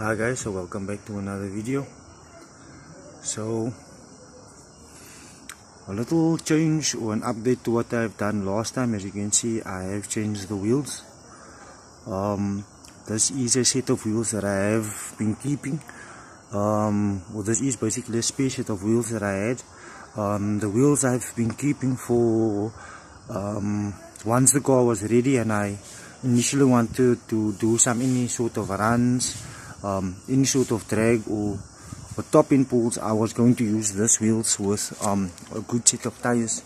Hi guys, so welcome back to another video. So a little change or an update to what I've done last time. As you can see, I have changed the wheels. This is a set of wheels that I have been keeping. Well, this is basically a spare set of wheels that I had. The wheels I've been keeping for once the car was ready and I initially wanted to do any sort of runs, any sort of drag or top end pulls. I was going to use this wheels with a good set of tires,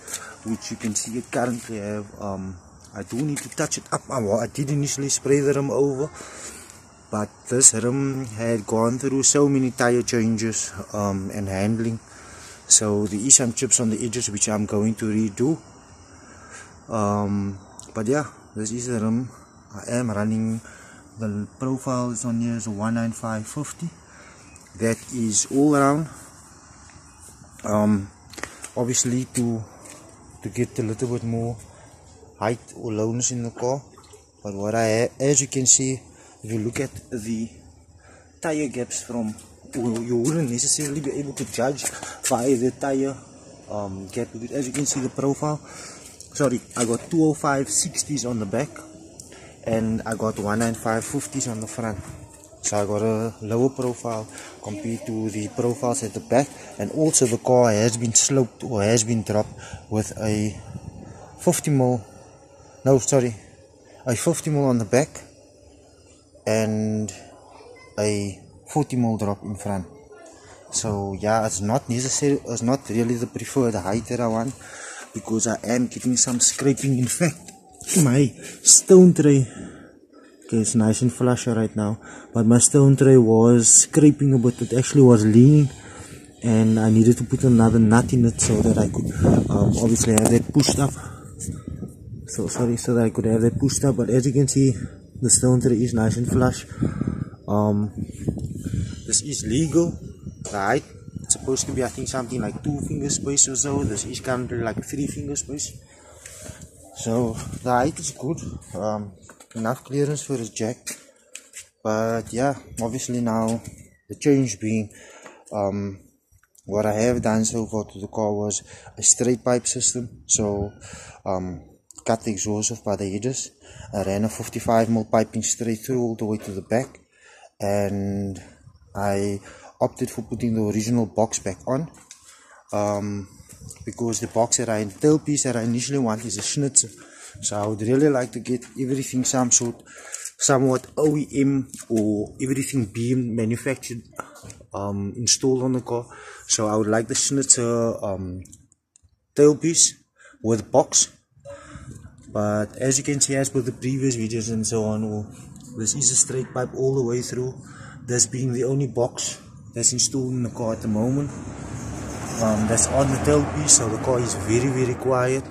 which you can see it currently have. I do need to touch it up. I did initially spray the rim over, but this rim had gone through so many tire changes and handling, so there is some chips on the edges which I'm going to redo. But yeah, this is the rim. I am running, the profile is on here is a 195/50. That is all around, obviously to get a little bit more height or lowness in the car. But what I, as you can see, if you look at the tire gaps from, you wouldn't necessarily be able to judge by the tire gap. As you can see, the profile, sorry, I got 205/60s on the back and I got 195/50s on the front. So I got a lower profile compared to the profiles at the back, and also the car has been sloped or has been dropped with a 50mm, no sorry, a 50mm on the back and a 40mm drop in front. So yeah, it's not necessary, it's not really the preferred height that I want, because I am getting some scraping. In fact, my stone tray, okay, it's nice and flush right now, but my stone tray was scraping a bit. It actually was leaning and I needed to put another nut in it so that I could obviously have that pushed up. So that I could have that pushed up. But as you can see, the stone tray is nice and flush. This is legal. The height, it's supposed to be, I think, something like 2 finger space or so. This is currently like 3 finger space. So the height is good, enough clearance for his jack. But yeah, obviously now the change being, what I have done so far to the car was a straight pipe system. So cut the exhaust off by the edges. I ran a 55mm piping straight through all the way to the back, and I opted for putting the original box back on, because the box that the tailpiece that I initially want is a schnitzer. So I would really like to get everything somewhat OEM, or everything being manufactured, installed on the car. So I would like the schnitzer tailpiece with box. But as you can see, as per the previous videos and so on, this is a straight pipe all the way through, this being the only box that's installed in the car at the moment. That's on the tailpiece, so the car is very quiet.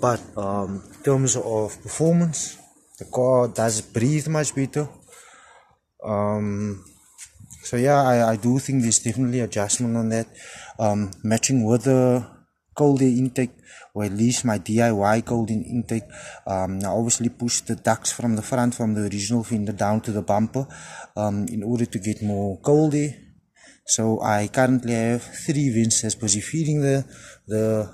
But in terms of performance, the car does breathe much better. So yeah, I do think there's definitely adjustment on that, matching with the cold air intake, or at least my DIY cold air intake. I obviously pushed the ducts from the front, from the original fender down to the bumper, in order to get more cold air. So I currently have 3 vents that's busy feeding the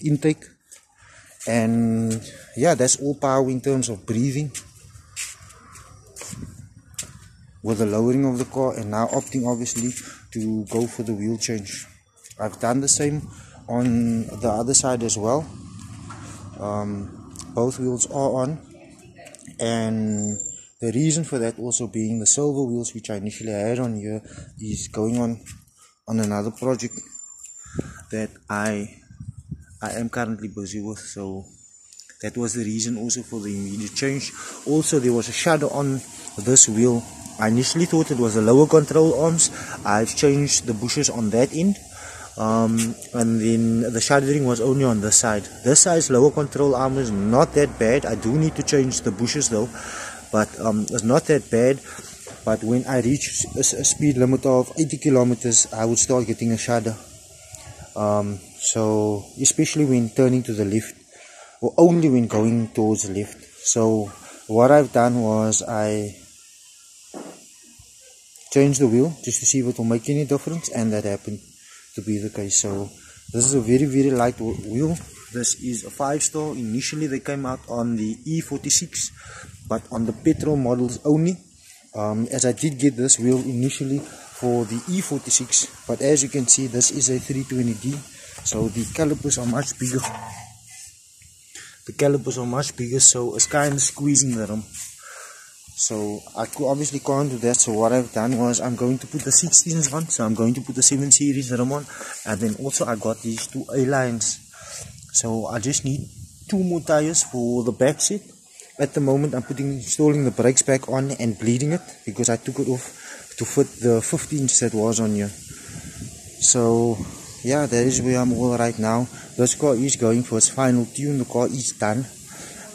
intake, and yeah, that's all power in terms of breathing, with the lowering of the car, and now opting obviously to go for the wheel change. I've done the same on the other side as well. Both wheels are on, and the reason for that also being the silver wheels, which I initially had on here, is going on another project that I am currently busy with. So that was the reason also for the immediate change. Also, there was a shudder on this wheel. I initially thought it was the lower control arms. I've changed the bushes on that end, and then the shuddering was only on this side. This side's lower control arm is not that bad. I do need to change the bushes though, but it's not that bad. But when I reach a speed limit of 80 kilometers, I would start getting a shudder. So especially when turning to the left, or only when going towards the left. So what I've done was I changed the wheel just to see if it will make any difference, and that happened to be the case. So this is a very light wheel. This is a 5-star. Initially they came out on the E36, but on the petrol models only, as I did get this wheel initially for the E46, but as you can see, this is a 320D, so the calipers are much bigger. So it's kind of squeezing the rim. So I obviously can't do that. So what I've done was I'm going to put the 16s on. So I'm going to put the 7 series rim on, and then also I got these 2 A-lines. So I just need 2 more tires for the back seat. At the moment I'm installing the brakes back on and bleeding it, because I took it off to fit the 15s that was on here. So yeah, that is where I'm all right now. This car is going for its final tune. The car is done,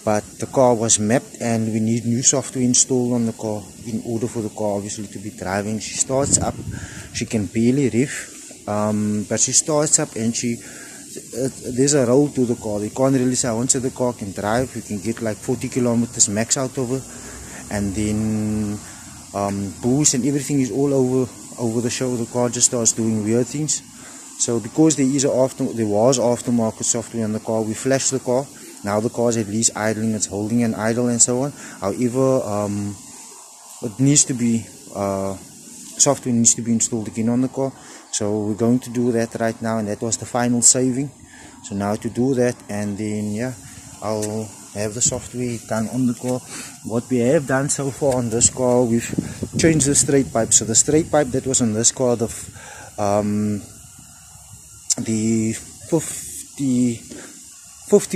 but the car was mapped and we need new software installed on the car in order for the car obviously to be driving. She starts up, she can barely rev, but she starts up and there's a roll to the car. You can't really say once the car can drive, you can get like 40 kilometers max out of it, and then boost and everything is all over the show. The car just starts doing weird things. So because there was aftermarket software on the car, we flashed the car. Now the car is at least idling, it's holding an idle and so on. However, it needs to be software needs to be installed again on the car. So we're going to do that right now, and that was the final saving. So now to do that, and then yeah, I'll have the software done on the car. What we have done so far on this car, we've changed the straight pipe. So the straight pipe that was on this car, the 50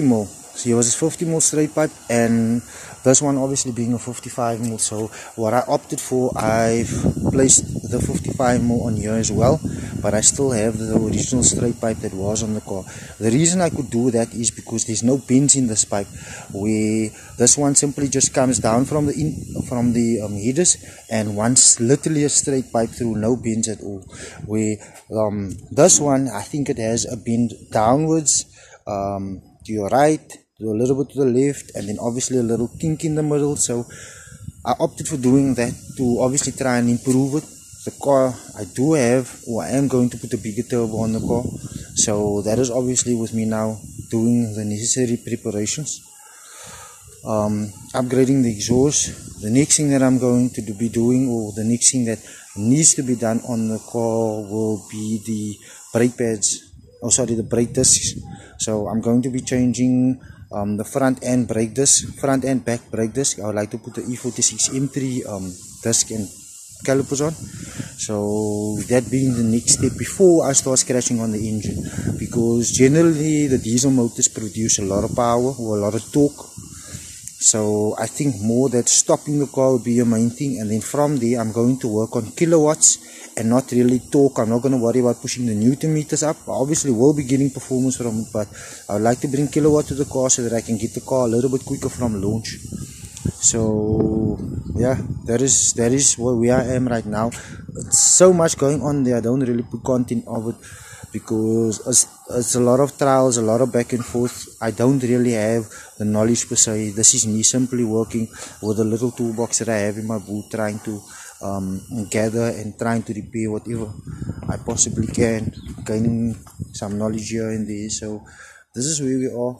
mil. So here was a 50 mil straight pipe, and this one obviously being a 55 mil. So what I opted for, I've placed the 55 mil on here as well, but I still have the original straight pipe that was on the car. The reason I could do that is because there's no bends in this pipe, where this one simply just comes down from the headers and runs literally a straight pipe through, no bends at all. Where this one, I think it has a bend downwards, to your right, a little bit to the left, and then obviously a little kink in the middle. So I opted for doing that to obviously try and improve it. The car I do have, or I am going to put a bigger turbo on the car, so that is obviously with me now doing the necessary preparations. Upgrading the exhaust. The next thing that I'm going to be doing, or the next thing that needs to be done on the car, will be the brake pads. Oh sorry, the brake discs. So I'm going to be changing the front and brake disc, front and back brake disc. I would like to put the E46 M3 disc and calipers on. So that being the next step before I start scratching on the engine, because generally the diesel motors produce a lot of power or a lot of torque. So I think more that stopping the car will be a main thing, and then from there I'm going to work on kilowatts and not really torque. I'm not going to worry about pushing the Newton meters up. I obviously will be getting performance from it, but I would like to bring kilowatt to the car so that I can get the car a little bit quicker from launch. So yeah, that is where I am right now. It's so much going on there. I don't really put content of it because it's a lot of trials, a lot of back and forth. I don't really have the knowledge per se. This is me simply working with a little toolbox that I have in my boot, trying to gather and trying to repair whatever I possibly can, gaining some knowledge here and there. So this is where we are.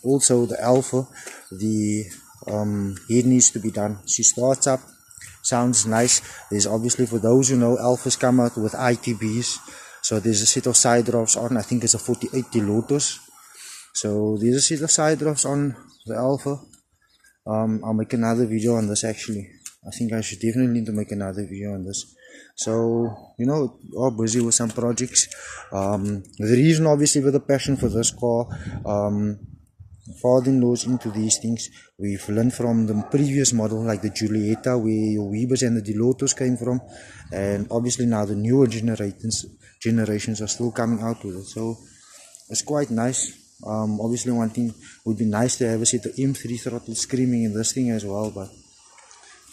Also the Alpha, the head needs to be done. She starts up, sounds nice. There's obviously, for those who know, Alphas come out with ITBs. So there's a set of side drafts on. I think it's a 4080 Lotus. So there's a set of side drafts on the Alpha. I'll make another video on this actually. I think I should definitely need to make another video on this. So, you know, we're busy with some projects. The reason obviously with the passion for this car, father-in-law's into these things. We've learned from the previous model, like the Giulietta, where your Weebers and the Delotos came from, and obviously now the newer generations are still coming out with it. So it's quite nice. Obviously one thing would be nice to have a set of M3 throttle screaming in this thing as well, but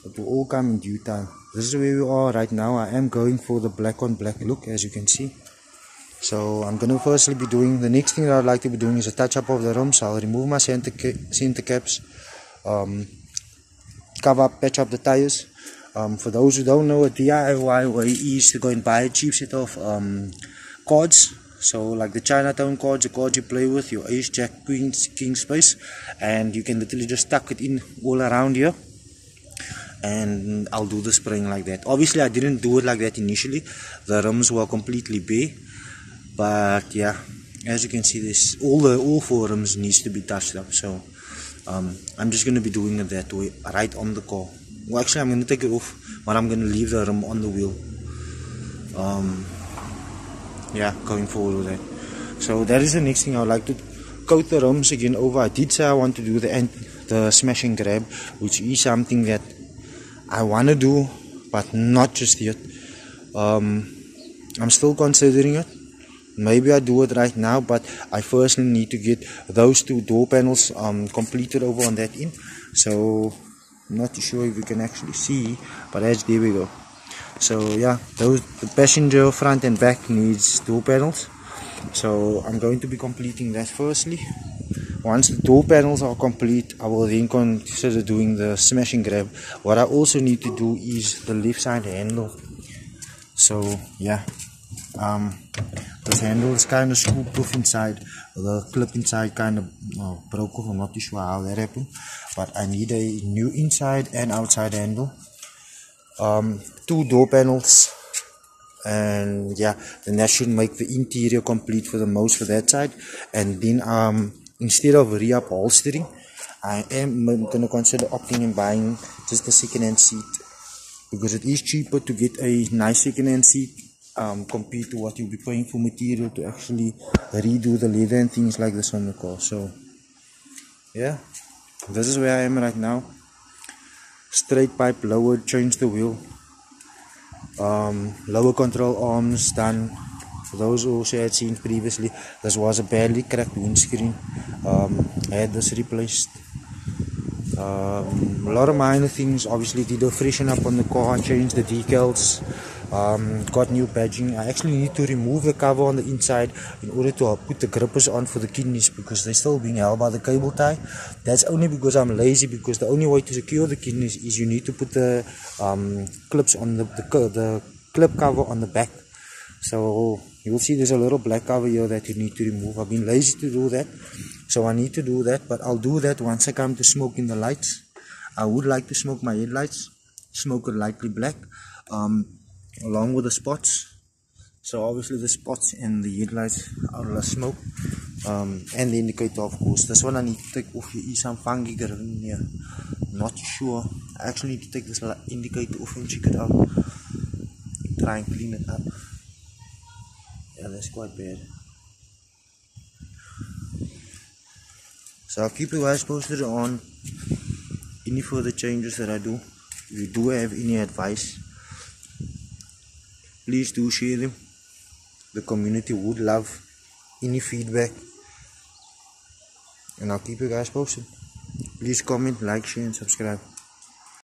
it will all come in due time. This is where we are right now. I am going for the black on black look, as you can see. So I'm going to firstly be doing, the next thing that I'd like to be doing is a touch up of the rims. I'll remove my center caps, cover up, patch up the tires. For those who don't know, a DIY way is to go and buy a cheap set of cords. So like the Chinatown cords, the cords you play with, your ace, jack, queen, king space, and you can literally just tuck it in all around here. And I'll do the spraying like that. Obviously I didn't do it like that initially. The rims were completely bare, but yeah, as you can see, this all four rims needs to be touched up. So I'm just going to be doing it that way, right on the car. Well, actually I'm going to take it off, but I'm going to leave the rim on the wheel. Yeah, going forward with that. So that is the next thing. I would like to coat the rims again over. I did say I want to do the smash and grab, which is something that I want to do, but not just yet. I'm still considering it. Maybe I do it right now, but I first need to get those two door panels completed over on that end. So I'm not too sure if you can actually see, but there we go. So yeah, the passenger front and back needs door panels. So I'm going to be completing that firstly. Once the door panels are complete, I will then consider doing the smash and grab. What I also need to do is the left side handle. So yeah, this handle is kind of scooped off inside. The clip inside kind of broke off. I'm not too sure how that happened, but I need a new inside and outside handle. Two door panels, and yeah, then that should make the interior complete for the most for that side. And then instead of reupholstering, I am going to consider opting in buying just a second-hand seat, because it is cheaper to get a nice second-hand seat compared to what you'll be paying for material to actually redo the leather and things like this on the car. So yeah, this is where I am right now. Straight pipe lowered, changed the wheel, lower control arms done. For those who also had seen previously, this was a badly cracked windscreen. I had this replaced. A lot of minor things. Obviously did a freshen up on the car, changed the decals, got new badging. I actually need to remove the cover on the inside in order to put the grippers on for the kidneys, because they're still being held by the cable tie. That's only because I'm lazy, because the only way to secure the kidneys is you need to put the clips on the clip cover on the back. So you will see there's a little black cover here that you need to remove. I've been lazy to do that, so I need to do that, but I'll do that once I come to smoking the lights. I would like to smoke my headlights, smoke it lightly black, along with the spots. So obviously the spots and the headlights are smoke, and the indicator, of course. This one I need to take off. Here is some funky in here. Not sure. I actually need to take this indicator off and check it out. Try and clean it up. Yeah, that's quite bad. So I'll keep you guys posted on any further changes that I do. If you do have any advice, please do share them. The community would love any feedback, and I'll keep you guys posted. Please comment, like, share and subscribe.